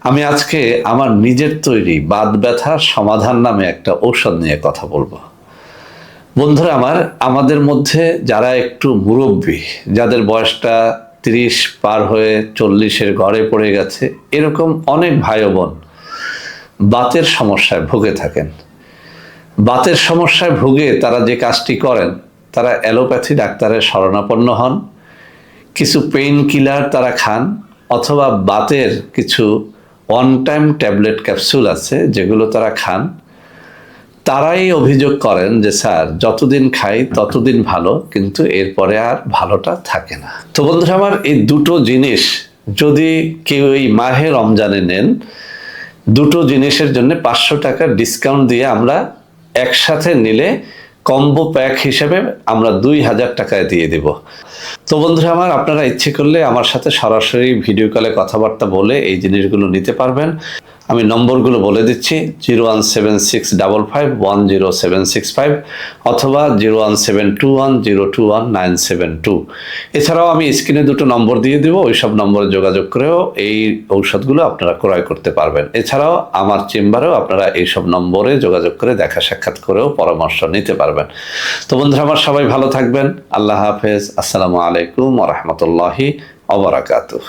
আমি আজকে আমার নিজের তৈরি বাত ব্যথার সমাধান নামে একটা ঔষধ নিয়ে কথা বলবো। বন্ধুরা আমাদের মধ্যে যারা একটু মুরব্বী, যাদের বয়সটা 30 পার হয়ে 40-এর ঘরে পড়ে গেছে, এরকম অনেক ভাই ও বোন বাতের সমস্যায় ভুগে থাকেন। বাতের সমস্যায় ভুগে তারা যে কাজটি করেন, তারা অ্যালোপ্যাথি ডাক্তারের শরণাপন্ন হন, কিছু পেইন কিলার তারা খান, অথবা বাতের কিছু ওয়ান টাইম ট্যাবলেট ক্যাপসুল আছে যেগুলো তারা খান। তারাই অভিযোগ করেন যে স্যার, যতদিন খাই ততদিন ভালো, কিন্তু এরপরে আর ভালোটা থাকে না। তো বন্ধুরা আমার, এই দুটো জিনিস যদি কেউ এই মাহে রমজানে নেন, দুটো জিনিসের জন্য 500 টাকা ডিসকাউন্ট দিয়ে আমরা একসাথে নিলে কম্বো প্যাক হিসেবে আমরা 2000 টাকায় দিয়ে দিব। তো বন্ধুরা আমার, আপনারা ইচ্ছে করলে আমার সাথে সরাসরি ভিডিও কলে কথাবার্তা বলে এই জিনিসগুলো নিতে পারবেন। আমি নম্বরগুলো বলে দিচ্ছি: 01765510765 অথবা 01721021972। এছাড়াও আমি স্ক্রিনে দুটো নম্বর দিয়ে দেবো, ওই সব নম্বরে যোগাযোগ করেও এই ঔষধগুলো আপনারা ক্রয় করতে পারবেন। এছাড়াও আমার চেম্বারেও আপনারা এইসব নম্বরে যোগাযোগ করে দেখা সাক্ষাৎ করেও পরামর্শ নিতে পারবেন। তো বন্ধুরা আমার, সবাই ভালো থাকবেন। আল্লাহ হাফেজ। আসসালামু আলাইকুম ওয়া রাহমাতুল্লাহি ওয়া বারাকাতুহু।